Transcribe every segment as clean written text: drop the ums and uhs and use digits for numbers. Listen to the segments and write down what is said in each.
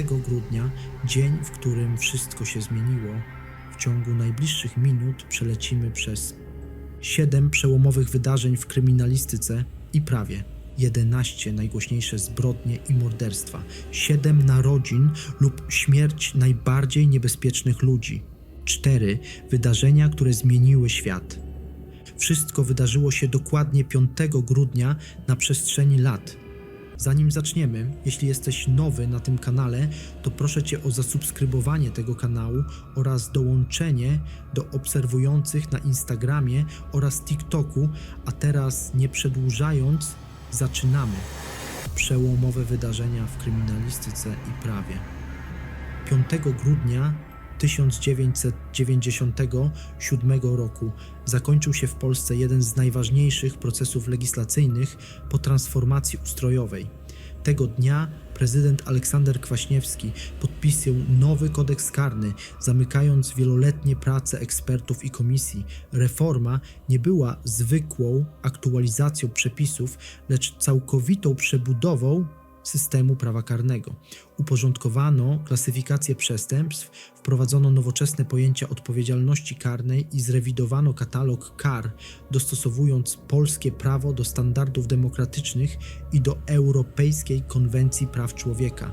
grudnia, dzień, w którym wszystko się zmieniło, w ciągu najbliższych minut przelecimy przez 7 przełomowych wydarzeń w kryminalistyce i prawie, 11 najgłośniejsze zbrodnie i morderstwa, 7 narodzin lub śmierć najbardziej niebezpiecznych ludzi, 4 wydarzenia, które zmieniły świat. Wszystko wydarzyło się dokładnie 5 grudnia na przestrzeni lat. Zanim zaczniemy, jeśli jesteś nowy na tym kanale, to proszę Cię o zasubskrybowanie tego kanału oraz dołączenie do obserwujących na Instagramie oraz TikToku, a teraz nie przedłużając, zaczynamy. Przełomowe wydarzenia w kryminalistyce i prawie. 5 grudnia 1997 roku zakończył się w Polsce jeden z najważniejszych procesów legislacyjnych po transformacji ustrojowej. Tego dnia prezydent Aleksander Kwaśniewski podpisał nowy kodeks karny, zamykając wieloletnie prace ekspertów i komisji. Reforma nie była zwykłą aktualizacją przepisów, lecz całkowitą przebudową systemu prawa karnego. Uporządkowano klasyfikację przestępstw, wprowadzono nowoczesne pojęcia odpowiedzialności karnej i zrewidowano katalog kar, dostosowując polskie prawo do standardów demokratycznych i do Europejskiej Konwencji Praw Człowieka.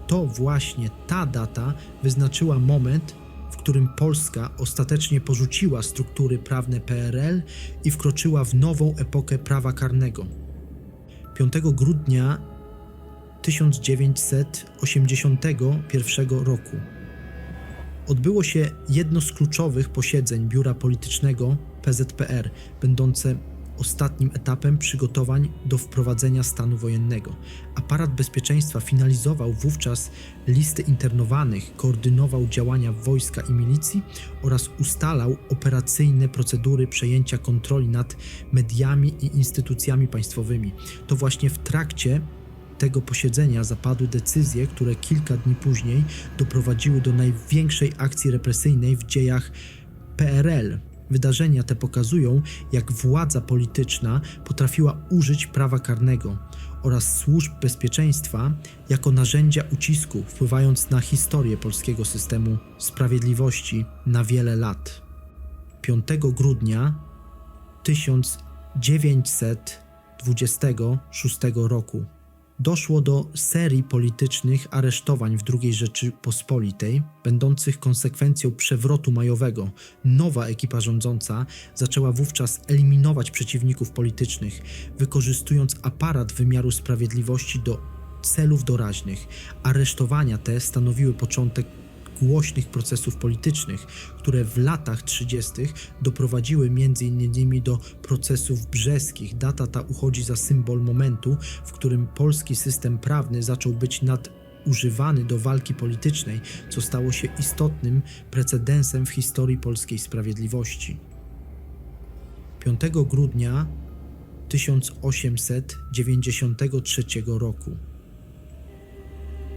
To właśnie ta data wyznaczyła moment, w którym Polska ostatecznie porzuciła struktury prawne PRL i wkroczyła w nową epokę prawa karnego. 5 grudnia 1981 roku odbyło się jedno z kluczowych posiedzeń Biura Politycznego PZPR, będące ostatnim etapem przygotowań do wprowadzenia stanu wojennego. Aparat bezpieczeństwa finalizował wówczas listy internowanych, koordynował działania wojska i milicji oraz ustalał operacyjne procedury przejęcia kontroli nad mediami i instytucjami państwowymi. To właśnie w trakcie tego posiedzenia zapadły decyzje, które kilka dni później doprowadziły do największej akcji represyjnej w dziejach PRL. Wydarzenia te pokazują, jak władza polityczna potrafiła użyć prawa karnego oraz służb bezpieczeństwa jako narzędzia ucisku, wpływając na historię polskiego systemu sprawiedliwości na wiele lat. 5 grudnia 1926 roku doszło do serii politycznych aresztowań w II Rzeczypospolitej, będących konsekwencją przewrotu majowego. Nowa ekipa rządząca zaczęła wówczas eliminować przeciwników politycznych, wykorzystując aparat wymiaru sprawiedliwości do celów doraźnych. Aresztowania te stanowiły początek głośnych procesów politycznych, które w latach 30. doprowadziły m.in. do procesów brzeskich. Data ta uchodzi za symbol momentu, w którym polski system prawny zaczął być nadużywany do walki politycznej, co stało się istotnym precedensem w historii polskiej sprawiedliwości. 5 grudnia 1893 roku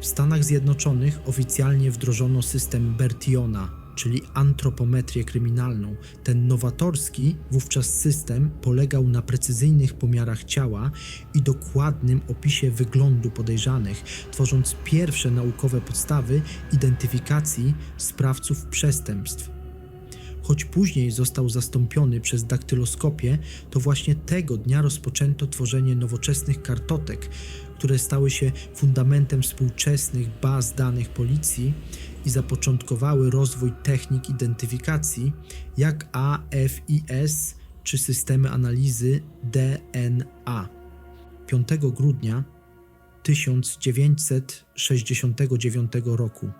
w Stanach Zjednoczonych oficjalnie wdrożono system Bertiona, czyli antropometrię kryminalną. Ten nowatorski wówczas system polegał na precyzyjnych pomiarach ciała i dokładnym opisie wyglądu podejrzanych, tworząc pierwsze naukowe podstawy identyfikacji sprawców przestępstw. Choć później został zastąpiony przez daktyloskopię, to właśnie tego dnia rozpoczęto tworzenie nowoczesnych kartotek, które stały się fundamentem współczesnych baz danych policji i zapoczątkowały rozwój technik identyfikacji jak AFIS czy systemy analizy DNA. 5 grudnia 1969 roku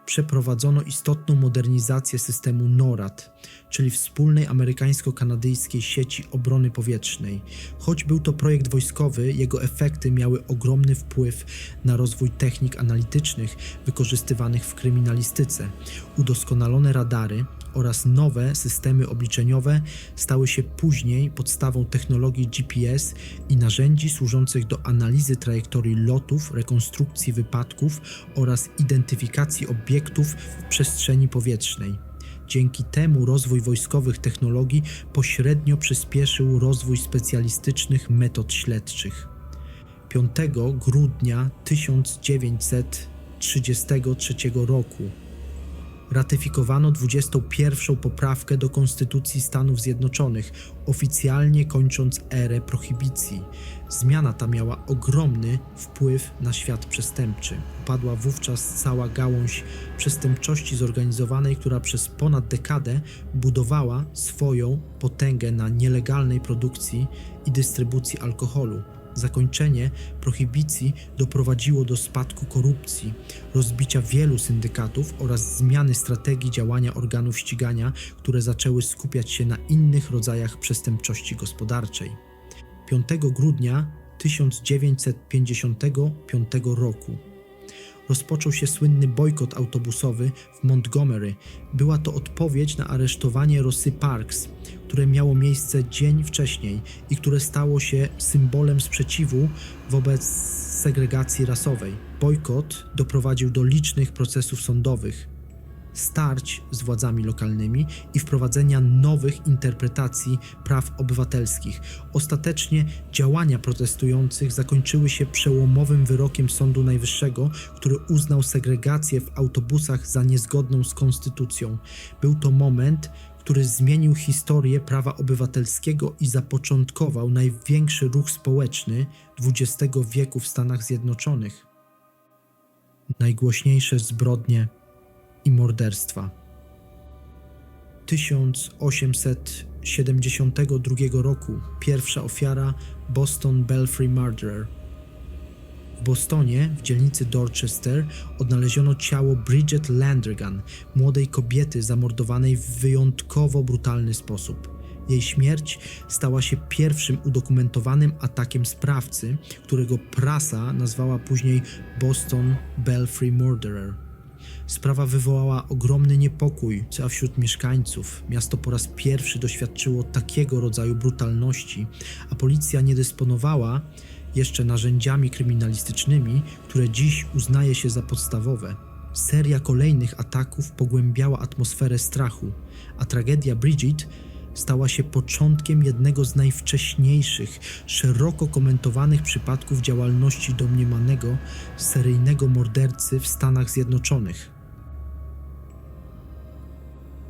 przeprowadzono istotną modernizację systemu NORAD, czyli wspólnej amerykańsko-kanadyjskiej sieci obrony powietrznej. Choć był to projekt wojskowy, jego efekty miały ogromny wpływ na rozwój technik analitycznych wykorzystywanych w kryminalistyce. Udoskonalone radary oraz nowe systemy obliczeniowe stały się później podstawą technologii GPS i narzędzi służących do analizy trajektorii lotów, rekonstrukcji wypadków oraz identyfikacji obiektów w przestrzeni powietrznej. Dzięki temu rozwój wojskowych technologii pośrednio przyspieszył rozwój specjalistycznych metod śledczych. 5 grudnia 1939 1933 roku. Ratyfikowano 21. poprawkę do Konstytucji Stanów Zjednoczonych, oficjalnie kończąc erę prohibicji. Zmiana ta miała ogromny wpływ na świat przestępczy. Upadła wówczas cała gałąź przestępczości zorganizowanej, która przez ponad dekadę budowała swoją potęgę na nielegalnej produkcji i dystrybucji alkoholu. Zakończenie prohibicji doprowadziło do spadku korupcji, rozbicia wielu syndykatów oraz zmiany strategii działania organów ścigania, które zaczęły skupiać się na innych rodzajach przestępczości gospodarczej. 5 grudnia 1955 roku rozpoczął się słynny bojkot autobusowy w Montgomery. Była to odpowiedź na aresztowanie Rosy Parks, które miało miejsce dzień wcześniej i które stało się symbolem sprzeciwu wobec segregacji rasowej. Bojkot doprowadził do licznych procesów sądowych, starć z władzami lokalnymi i wprowadzenia nowych interpretacji praw obywatelskich. Ostatecznie działania protestujących zakończyły się przełomowym wyrokiem Sądu Najwyższego, który uznał segregację w autobusach za niezgodną z konstytucją. Był to moment, który zmienił historię prawa obywatelskiego i zapoczątkował największy ruch społeczny XX wieku w Stanach Zjednoczonych. Najgłośniejsze zbrodnie i morderstwa. 1872 roku pierwsza ofiara Boston Belfry Murderer. W Bostonie, w dzielnicy Dorchester, odnaleziono ciało Bridget Landrigan, młodej kobiety zamordowanej w wyjątkowo brutalny sposób. Jej śmierć stała się pierwszym udokumentowanym atakiem sprawcy, którego prasa nazwała później Boston Belfry Murderer. Sprawa wywołała ogromny niepokój, a wśród mieszkańców miasto po raz pierwszy doświadczyło takiego rodzaju brutalności, a policja nie dysponowała jeszcze narzędziami kryminalistycznymi, które dziś uznaje się za podstawowe. Seria kolejnych ataków pogłębiała atmosferę strachu, a tragedia Bridget stała się początkiem jednego z najwcześniejszych, szeroko komentowanych przypadków działalności domniemanego seryjnego mordercy w Stanach Zjednoczonych.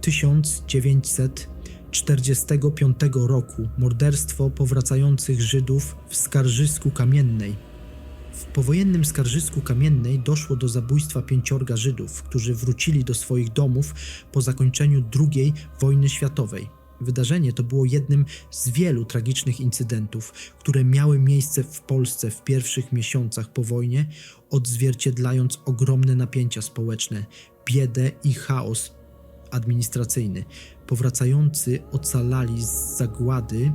1945 roku morderstwo powracających Żydów w Skarżysku Kamiennej. W powojennym Skarżysku Kamiennej doszło do zabójstwa 5 Żydów, którzy wrócili do swoich domów po zakończeniu II wojny światowej. Wydarzenie to było jednym z wielu tragicznych incydentów, które miały miejsce w Polsce w pierwszych miesiącach po wojnie, odzwierciedlając ogromne napięcia społeczne, biedę i chaos administracyjny. Powracający ocalali z zagłady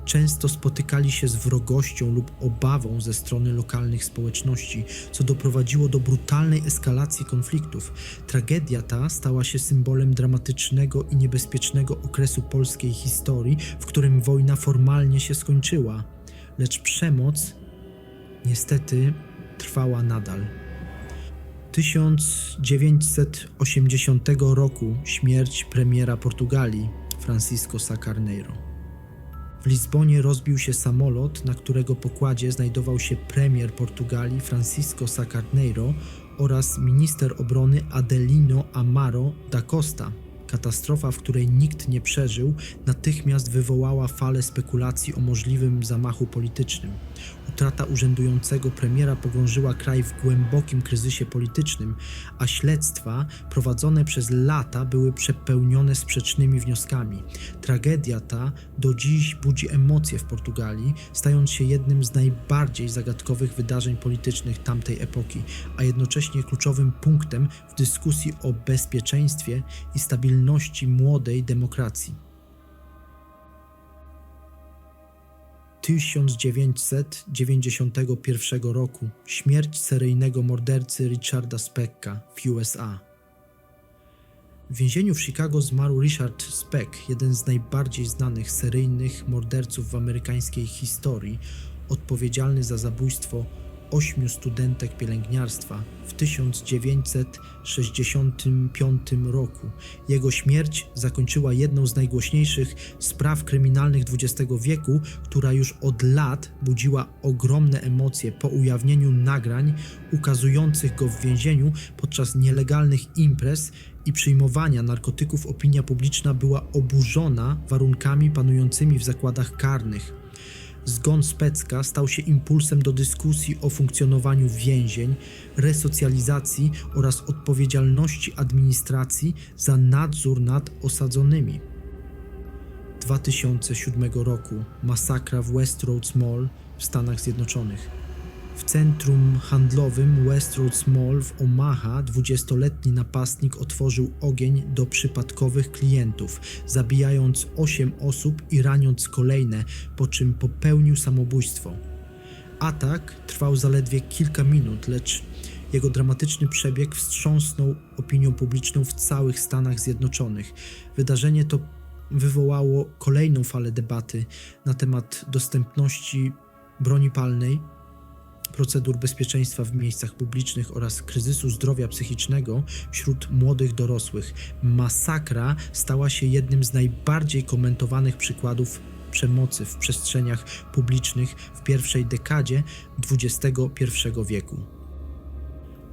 często spotykali się z wrogością lub obawą ze strony lokalnych społeczności, co doprowadziło do brutalnej eskalacji konfliktów. Tragedia ta stała się symbolem dramatycznego i niebezpiecznego okresu polskiej historii, w którym wojna formalnie się skończyła, lecz przemoc niestety trwała nadal. 1980 roku śmierć premiera Portugalii Francisco Sá Carneiro. W Lizbonie rozbił się samolot, na którego pokładzie znajdował się premier Portugalii Francisco Sá Carneiro oraz minister obrony Adelino Amaro da Costa. Katastrofa, w której nikt nie przeżył, natychmiast wywołała falę spekulacji o możliwym zamachu politycznym. Utrata urzędującego premiera pogrążyła kraj w głębokim kryzysie politycznym, a śledztwa prowadzone przez lata były przepełnione sprzecznymi wnioskami. Tragedia ta do dziś budzi emocje w Portugalii, stając się jednym z najbardziej zagadkowych wydarzeń politycznych tamtej epoki, a jednocześnie kluczowym punktem w dyskusji o bezpieczeństwie i stabilności młodej demokracji. 1991 roku śmierć seryjnego mordercy Richarda Specka w USA. W więzieniu w Chicago zmarł Richard Speck, jeden z najbardziej znanych seryjnych morderców w amerykańskiej historii, odpowiedzialny za zabójstwo 8 studentek pielęgniarstwa w 1965 roku. Jego śmierć zakończyła jedną z najgłośniejszych spraw kryminalnych XX wieku, która już od lat budziła ogromne emocje po ujawnieniu nagrań ukazujących go w więzieniu podczas nielegalnych imprez i przyjmowania narkotyków. Opinia publiczna była oburzona warunkami panującymi w zakładach karnych. Zgon Specka stał się impulsem do dyskusji o funkcjonowaniu więzień, resocjalizacji oraz odpowiedzialności administracji za nadzór nad osadzonymi. 2007 roku masakra w Westroads Mall w Stanach Zjednoczonych. W centrum handlowym Westroads Mall w Omaha 20-letni napastnik otworzył ogień do przypadkowych klientów, zabijając 8 osób i raniąc kolejne, po czym popełnił samobójstwo. Atak trwał zaledwie kilka minut, lecz jego dramatyczny przebieg wstrząsnął opinią publiczną w całych Stanach Zjednoczonych. Wydarzenie to wywołało kolejną falę debaty na temat dostępności broni palnej, procedur bezpieczeństwa w miejscach publicznych oraz kryzysu zdrowia psychicznego wśród młodych dorosłych. Masakra stała się jednym z najbardziej komentowanych przykładów przemocy w przestrzeniach publicznych w pierwszej dekadzie XXI wieku.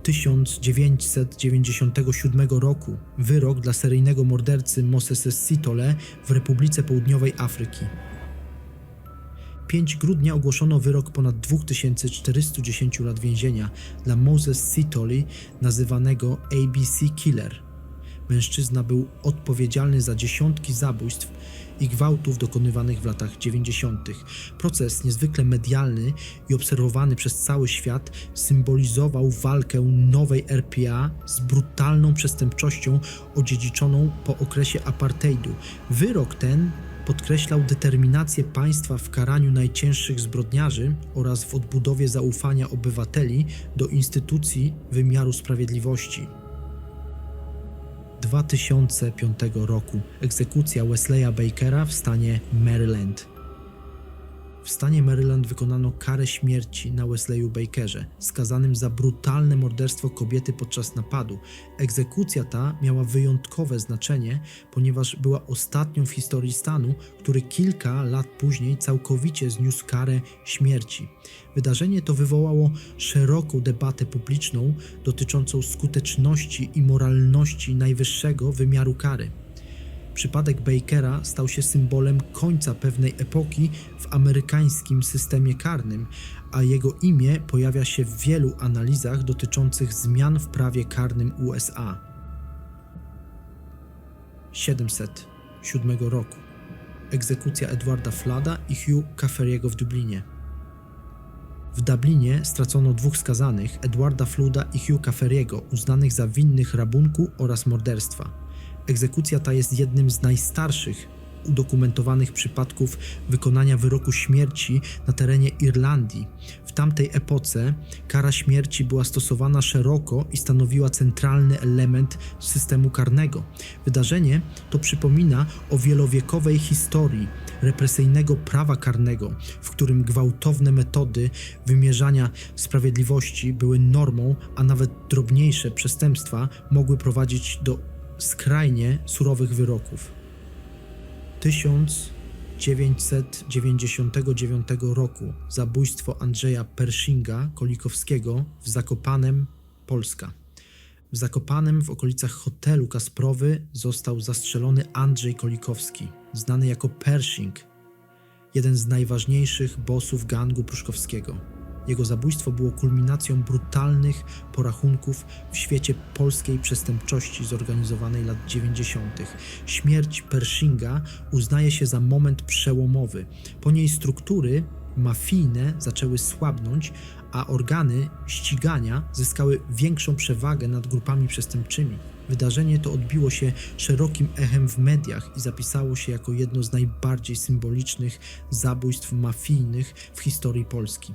1997 roku wyrok dla seryjnego mordercy Moses Sitole w Republice Południowej Afryki. 5 grudnia ogłoszono wyrok ponad 2410 lat więzienia dla Moses Sitole, nazywanego ABC Killer. Mężczyzna był odpowiedzialny za dziesiątki zabójstw i gwałtów dokonywanych w latach 90. Proces niezwykle medialny i obserwowany przez cały świat symbolizował walkę nowej RPA z brutalną przestępczością odziedziczoną po okresie apartheidu. Wyrok ten podkreślał determinację państwa w karaniu najcięższych zbrodniarzy oraz w odbudowie zaufania obywateli do instytucji wymiaru sprawiedliwości. 2005 roku egzekucja Wesleya Bakera w stanie Maryland. W stanie Maryland wykonano karę śmierci na Wesleyu Bakerze, skazanym za brutalne morderstwo kobiety podczas napadu. Egzekucja ta miała wyjątkowe znaczenie, ponieważ była ostatnią w historii stanu, który kilka lat później całkowicie zniósł karę śmierci. Wydarzenie to wywołało szeroką debatę publiczną dotyczącą skuteczności i moralności najwyższego wymiaru kary. Przypadek Bakera stał się symbolem końca pewnej epoki w amerykańskim systemie karnym, a jego imię pojawia się w wielu analizach dotyczących zmian w prawie karnym USA. 707 roku. Egzekucja Edwarda Flooda i Hugh Caffrey'ego w Dublinie. W Dublinie stracono 2 skazanych, Edwarda Flooda i Hugh Caffrey'ego, uznanych za winnych rabunku oraz morderstwa. Egzekucja ta jest jednym z najstarszych udokumentowanych przypadków wykonania wyroku śmierci na terenie Irlandii. W tamtej epoce kara śmierci była stosowana szeroko i stanowiła centralny element systemu karnego. Wydarzenie to przypomina o wielowiekowej historii represyjnego prawa karnego, w którym gwałtowne metody wymierzania sprawiedliwości były normą, a nawet drobniejsze przestępstwa mogły prowadzić do skrajnie surowych wyroków. 1999 roku zabójstwo Andrzeja Pershinga-Kolikowskiego w Zakopanem, Polska. W Zakopanem w okolicach hotelu Kasprowy został zastrzelony Andrzej Kolikowski, znany jako Pershing, jeden z najważniejszych bossów gangu pruszkowskiego. Jego zabójstwo było kulminacją brutalnych porachunków w świecie polskiej przestępczości zorganizowanej lat 90. Śmierć Pershinga uznaje się za moment przełomowy. Po niej struktury mafijne zaczęły słabnąć, a organy ścigania zyskały większą przewagę nad grupami przestępczymi. Wydarzenie to odbiło się szerokim echem w mediach i zapisało się jako jedno z najbardziej symbolicznych zabójstw mafijnych w historii Polski.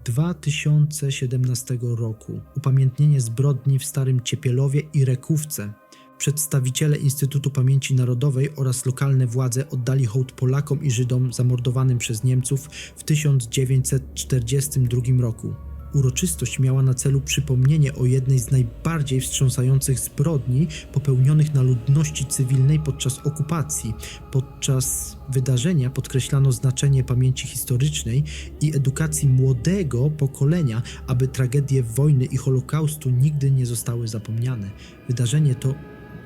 2017 roku upamiętnienie zbrodni w Starym Ciepielowie i Rekówce Przedstawiciele Instytutu Pamięci Narodowej oraz lokalne władze oddali hołd Polakom i Żydom zamordowanym przez Niemców w 1942 roku. Uroczystość miała na celu przypomnienie o jednej z najbardziej wstrząsających zbrodni popełnionych na ludności cywilnej podczas okupacji. Podczas wydarzenia podkreślano znaczenie pamięci historycznej i edukacji młodego pokolenia, aby tragedie wojny i Holokaustu nigdy nie zostały zapomniane. Wydarzenie to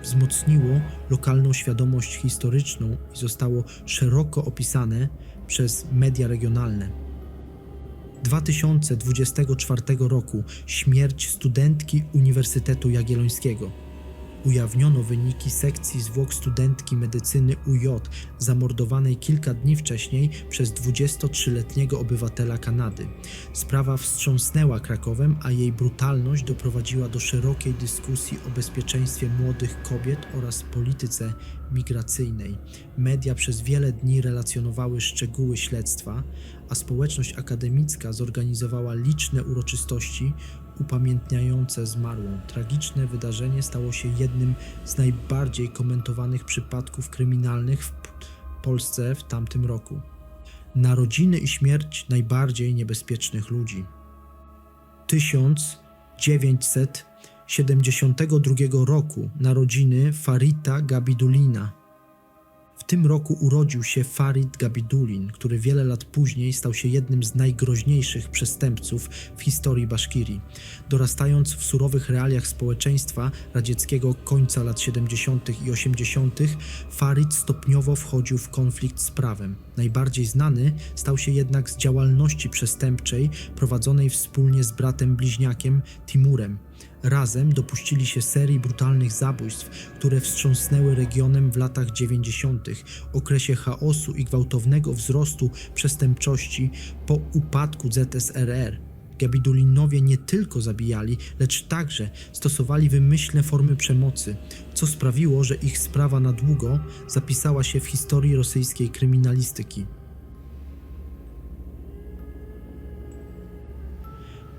wzmocniło lokalną świadomość historyczną i zostało szeroko opisane przez media regionalne. 2024 roku śmierć studentki Uniwersytetu Jagiellońskiego. Ujawniono wyniki sekcji zwłok studentki medycyny UJ, zamordowanej kilka dni wcześniej przez 23-letniego obywatela Kanady. Sprawa wstrząsnęła Krakowem, a jej brutalność doprowadziła do szerokiej dyskusji o bezpieczeństwie młodych kobiet oraz polityce migracyjnej. Media przez wiele dni relacjonowały szczegóły śledztwa, a społeczność akademicka zorganizowała liczne uroczystości upamiętniające zmarłą. Tragiczne wydarzenie stało się jednym z najbardziej komentowanych przypadków kryminalnych w Polsce w tamtym roku. Narodziny i śmierć najbardziej niebezpiecznych ludzi. 1972 roku narodziny Farita Gabidulina. W tym roku urodził się Farid Gabidulin, który wiele lat później stał się jednym z najgroźniejszych przestępców w historii Baszkirii. Dorastając w surowych realiach społeczeństwa radzieckiego końca lat 70. i 80., Farid stopniowo wchodził w konflikt z prawem. Najbardziej znany stał się jednak z działalności przestępczej prowadzonej wspólnie z bratem bliźniakiem Timurem. Razem dopuścili się serii brutalnych zabójstw, które wstrząsnęły regionem w latach 90., okresie chaosu i gwałtownego wzrostu przestępczości po upadku ZSRR. Gabidulinowie nie tylko zabijali, lecz także stosowali wymyślne formy przemocy, co sprawiło, że ich sprawa na długo zapisała się w historii rosyjskiej kryminalistyki.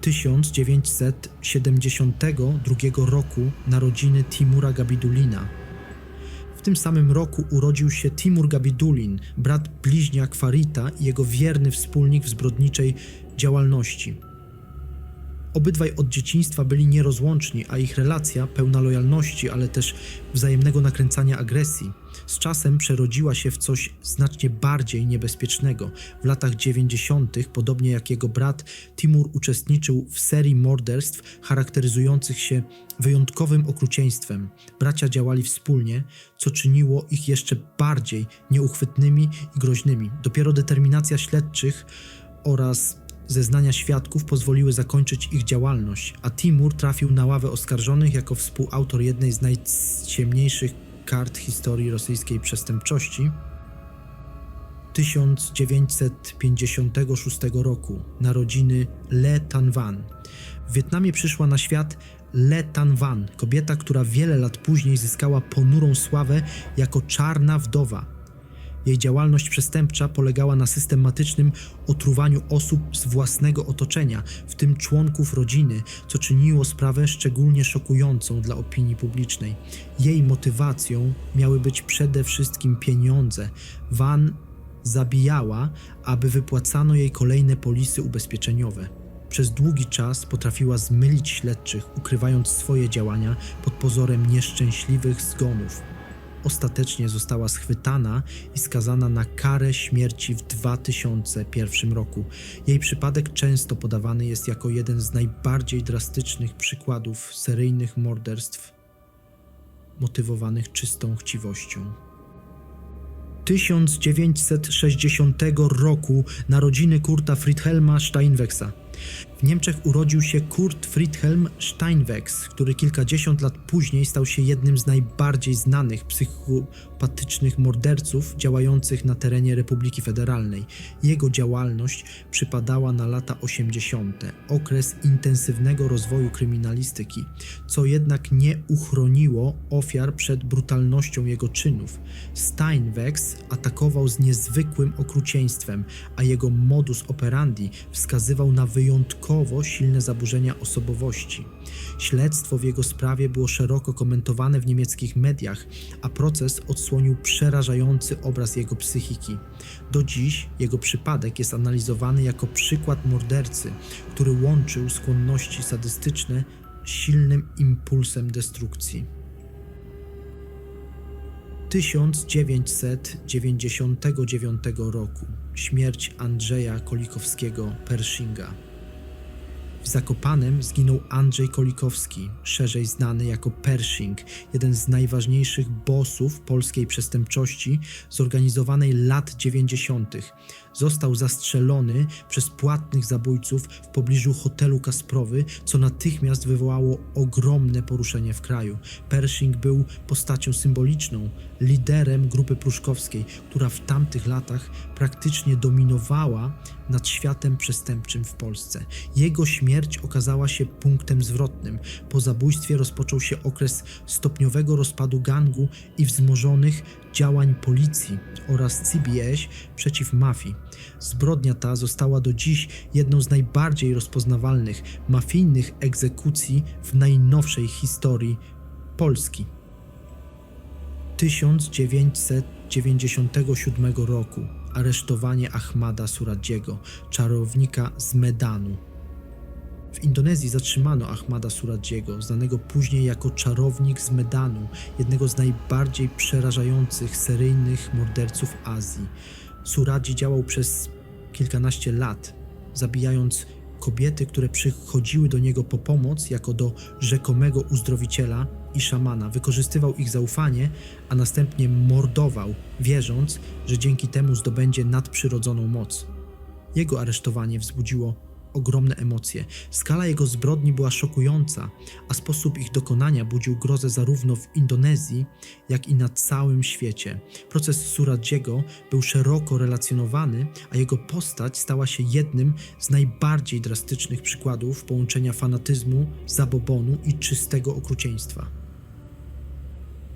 1972 roku narodziny Timura Gabidulina. W tym samym roku urodził się Timur Gabidulin, brat bliźniak Farita i jego wierny wspólnik w zbrodniczej działalności. Obydwaj od dzieciństwa byli nierozłączni, a ich relacja, pełna lojalności, ale też wzajemnego nakręcania agresji, z czasem przerodziła się w coś znacznie bardziej niebezpiecznego. W latach 90., podobnie jak jego brat, Timur uczestniczył w serii morderstw charakteryzujących się wyjątkowym okrucieństwem. Bracia działali wspólnie, co czyniło ich jeszcze bardziej nieuchwytnymi i groźnymi. Dopiero determinacja śledczych oraz zeznania świadków pozwoliły zakończyć ich działalność, a Timur trafił na ławę oskarżonych jako współautor jednej z najciemniejszych kart historii rosyjskiej przestępczości. 1956 roku narodziny Le Tan Van. W Wietnamie przyszła na świat Le Tan Van, kobieta, która wiele lat później zyskała ponurą sławę jako czarna wdowa. Jej działalność przestępcza polegała na systematycznym otruwaniu osób z własnego otoczenia, w tym członków rodziny, co czyniło sprawę szczególnie szokującą dla opinii publicznej. Jej motywacją miały być przede wszystkim pieniądze. Van zabijała, aby wypłacano jej kolejne polisy ubezpieczeniowe. Przez długi czas potrafiła zmylić śledczych, ukrywając swoje działania pod pozorem nieszczęśliwych zgonów. Ostatecznie została schwytana i skazana na karę śmierci w 2001 roku. Jej przypadek często podawany jest jako jeden z najbardziej drastycznych przykładów seryjnych morderstw motywowanych czystą chciwością. 1960 roku narodziny Kurta Friedhelma Steinwecksa. W Niemczech urodził się Kurt Friedhelm Steinwecks, który kilkadziesiąt lat później stał się jednym z najbardziej znanych psychopatycznych morderców działających na terenie Republiki Federalnej. Jego działalność przypadała na lata 80., okres intensywnego rozwoju kryminalistyki, co jednak nie uchroniło ofiar przed brutalnością jego czynów. Steinwecks atakował z niezwykłym okrucieństwem, a jego modus operandi wskazywał na wyjątkowe wyjątkowo silne zaburzenia osobowości. Śledztwo w jego sprawie było szeroko komentowane w niemieckich mediach, a proces odsłonił przerażający obraz jego psychiki. Do dziś jego przypadek jest analizowany jako przykład mordercy, który łączył skłonności sadystyczne z silnym impulsem destrukcji. 1999 roku. Śmierć Andrzeja Kolikowskiego Pershinga. W Zakopanem zginął Andrzej Kolikowski, szerzej znany jako Pershing, jeden z najważniejszych bossów polskiej przestępczości zorganizowanej lat 90. Został zastrzelony przez płatnych zabójców w pobliżu hotelu Kasprowy, co natychmiast wywołało ogromne poruszenie w kraju. Pershing był postacią symboliczną, liderem grupy pruszkowskiej, która w tamtych latach praktycznie dominowała nad światem przestępczym w Polsce. Jego śmierć okazała się punktem zwrotnym. Po zabójstwie rozpoczął się okres stopniowego rozpadu gangu i wzmożonych działań policji oraz CBS przeciw mafii. Zbrodnia ta została do dziś jedną z najbardziej rozpoznawalnych mafijnych egzekucji w najnowszej historii Polski. 1997 roku. Aresztowanie Ahmada Suradziego, czarownika z Medanu. W Indonezji zatrzymano Ahmada Suradziego, znanego później jako czarownik z Medanu, jednego z najbardziej przerażających seryjnych morderców Azji. Suradzi działał przez kilkanaście lat, zabijając kobiety, które przychodziły do niego po pomoc jako do rzekomego uzdrowiciela i szamana. Wykorzystywał ich zaufanie, a następnie mordował, wierząc, że dzięki temu zdobędzie nadprzyrodzoną moc. Jego aresztowanie wzbudziło ogromne emocje. Skala jego zbrodni była szokująca, a sposób ich dokonania budził grozę zarówno w Indonezji, jak i na całym świecie. Proces Suradziego był szeroko relacjonowany, a jego postać stała się jednym z najbardziej drastycznych przykładów połączenia fanatyzmu, zabobonu i czystego okrucieństwa.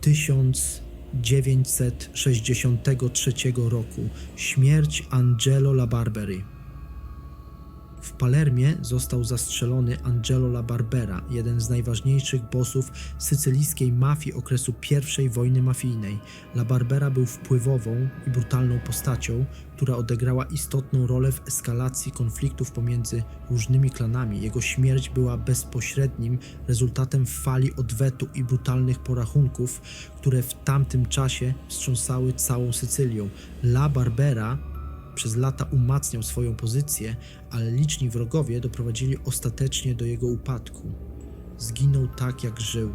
1963 roku. Śmierć Angelo La Barberi. W Palermie został zastrzelony Angelo La Barbera, jeden z najważniejszych bossów sycylijskiej mafii okresu I wojny mafijnej. La Barbera był wpływową i brutalną postacią, która odegrała istotną rolę w eskalacji konfliktów pomiędzy różnymi klanami. Jego śmierć była bezpośrednim rezultatem fali odwetu i brutalnych porachunków, które w tamtym czasie wstrząsały całą Sycylią. La Barbera przez lata umacniał swoją pozycję, ale liczni wrogowie doprowadzili ostatecznie do jego upadku. Zginął tak, jak żył,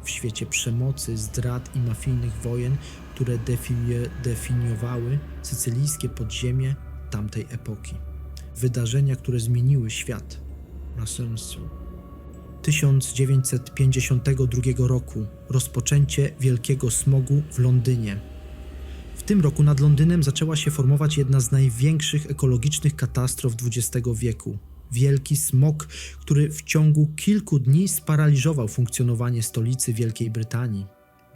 w świecie przemocy, zdrad i mafijnych wojen, które definiowały sycylijskie podziemie tamtej epoki. Wydarzenia, które zmieniły świat. Na sensu. 1952 roku. Rozpoczęcie Wielkiego Smogu w Londynie. W tym roku nad Londynem zaczęła się formować jedna z największych ekologicznych katastrof XX wieku. Wielki smog, który w ciągu kilku dni sparaliżował funkcjonowanie stolicy Wielkiej Brytanii.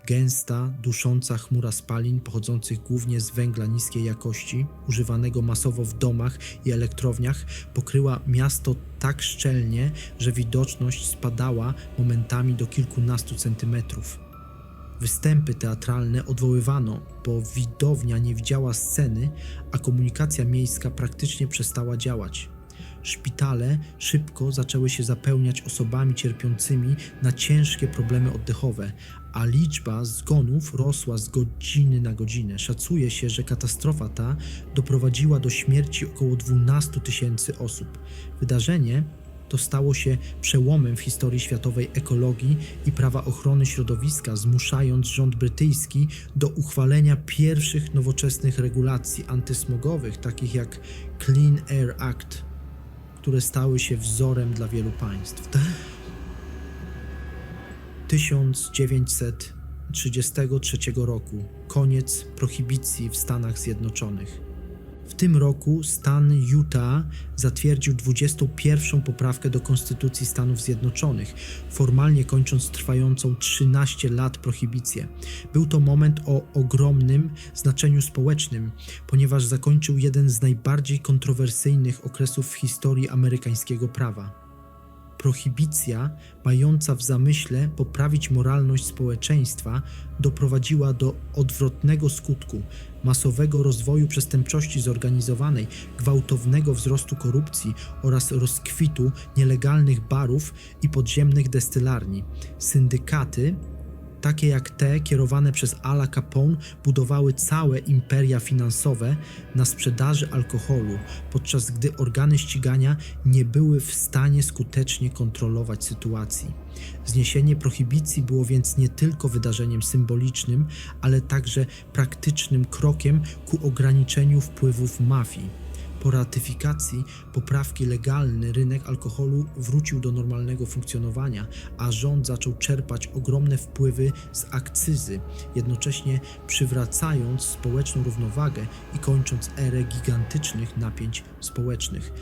Gęsta, dusząca chmura spalin pochodzących głównie z węgla niskiej jakości, używanego masowo w domach i elektrowniach, pokryła miasto tak szczelnie, że widoczność spadała momentami do kilkunastu centymetrów. Występy teatralne odwoływano, bo widownia nie widziała sceny, a komunikacja miejska praktycznie przestała działać. Szpitale szybko zaczęły się zapełniać osobami cierpiącymi na ciężkie problemy oddechowe, a liczba zgonów rosła z godziny na godzinę. Szacuje się, że katastrofa ta doprowadziła do śmierci około 12 000 osób. Wydarzenie to stało się przełomem w historii światowej ekologii i prawa ochrony środowiska, zmuszając rząd brytyjski do uchwalenia pierwszych nowoczesnych regulacji antysmogowych, takich jak Clean Air Act, które stały się wzorem dla wielu państw. 1933 roku. Koniec prohibicji w Stanach Zjednoczonych. W tym roku stan Utah zatwierdził 21. poprawkę do Konstytucji Stanów Zjednoczonych, formalnie kończąc trwającą 13 lat prohibicję. Był to moment o ogromnym znaczeniu społecznym, ponieważ zakończył jeden z najbardziej kontrowersyjnych okresów w historii amerykańskiego prawa. Prohibicja, mająca w zamyśle poprawić moralność społeczeństwa, doprowadziła do odwrotnego skutku: masowego rozwoju przestępczości zorganizowanej, gwałtownego wzrostu korupcji oraz rozkwitu nielegalnych barów i podziemnych destylarni. Syndykaty, takie jak te kierowane przez Ala Capone, budowały całe imperia finansowe na sprzedaży alkoholu, podczas gdy organy ścigania nie były w stanie skutecznie kontrolować sytuacji. Zniesienie prohibicji było więc nie tylko wydarzeniem symbolicznym, ale także praktycznym krokiem ku ograniczeniu wpływów mafii. Po ratyfikacji poprawki legalny rynek alkoholu wrócił do normalnego funkcjonowania, a rząd zaczął czerpać ogromne wpływy z akcyzy, jednocześnie przywracając społeczną równowagę i kończąc erę gigantycznych napięć społecznych.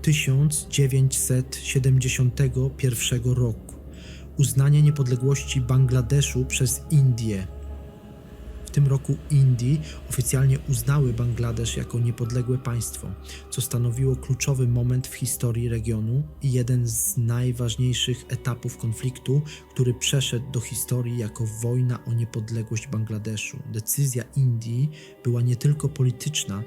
1971 roku. Uznanie niepodległości Bangladeszu przez Indię. W tym roku Indii oficjalnie uznały Bangladesz jako niepodległe państwo, co stanowiło kluczowy moment w historii regionu i jeden z najważniejszych etapów konfliktu, który przeszedł do historii jako wojna o niepodległość Bangladeszu. Decyzja Indii była nie tylko polityczna,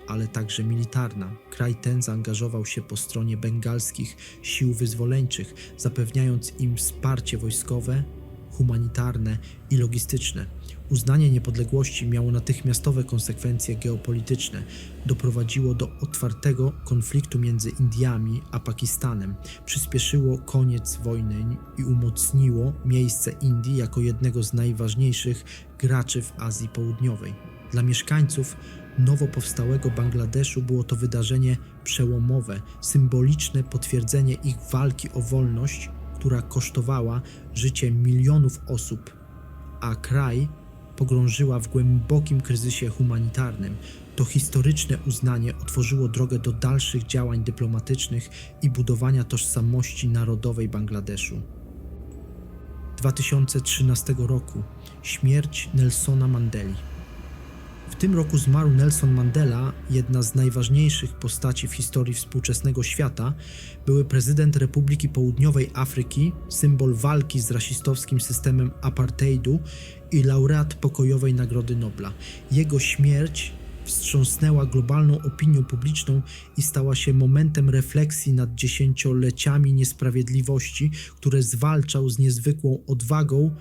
ale także militarna. Kraj ten zaangażował się po stronie bengalskich sił wyzwoleńczych, zapewniając im wsparcie wojskowe, humanitarne i logistyczne. Uznanie niepodległości miało natychmiastowe konsekwencje geopolityczne. Doprowadziło do otwartego konfliktu między Indiami a Pakistanem. Przyspieszyło koniec wojny i umocniło miejsce Indii jako jednego z najważniejszych graczy w Azji Południowej. Dla mieszkańców nowo powstałego Bangladeszu było to wydarzenie przełomowe, symboliczne potwierdzenie ich walki o wolność, która kosztowała życie milionów osób, a kraj pogrążyła w głębokim kryzysie humanitarnym. To historyczne uznanie otworzyło drogę do dalszych działań dyplomatycznych i budowania tożsamości narodowej Bangladeszu. 2013 roku. Śmierć Nelsona Mandeli. W tym roku zmarł Nelson Mandela, jedna z najważniejszych postaci w historii współczesnego świata, były prezydent Republiki Południowej Afryki, symbol walki z rasistowskim systemem apartheidu i laureat pokojowej Nagrody Nobla. Jego śmierć wstrząsnęła globalną opinią publiczną i stała się momentem refleksji nad dziesięcioleciami niesprawiedliwości, które zwalczał z niezwykłą odwagą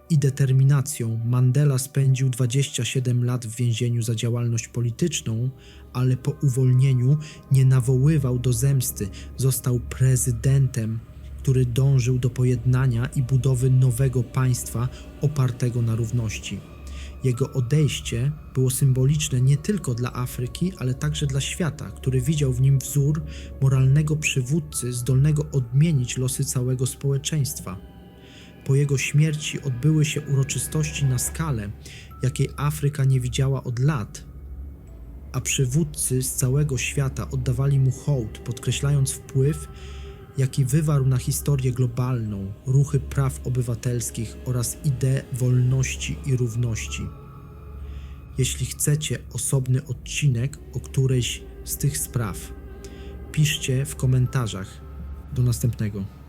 i determinacją. Mandela spędził 27 lat w więzieniu za działalność polityczną, ale po uwolnieniu nie nawoływał do zemsty. Został prezydentem, który dążył do pojednania i budowy nowego państwa opartego na równości. Jego odejście było symboliczne nie tylko dla Afryki, ale także dla świata, który widział w nim wzór moralnego przywódcy zdolnego odmienić losy całego społeczeństwa. Po jego śmierci odbyły się uroczystości na skalę, jakiej Afryka nie widziała od lat, a przywódcy z całego świata oddawali mu hołd, podkreślając wpływ, jaki wywarł na historię globalną, ruchy praw obywatelskich oraz ideę wolności i równości. Jeśli chcecie osobny odcinek o którejś z tych spraw, piszcie w komentarzach. Do następnego.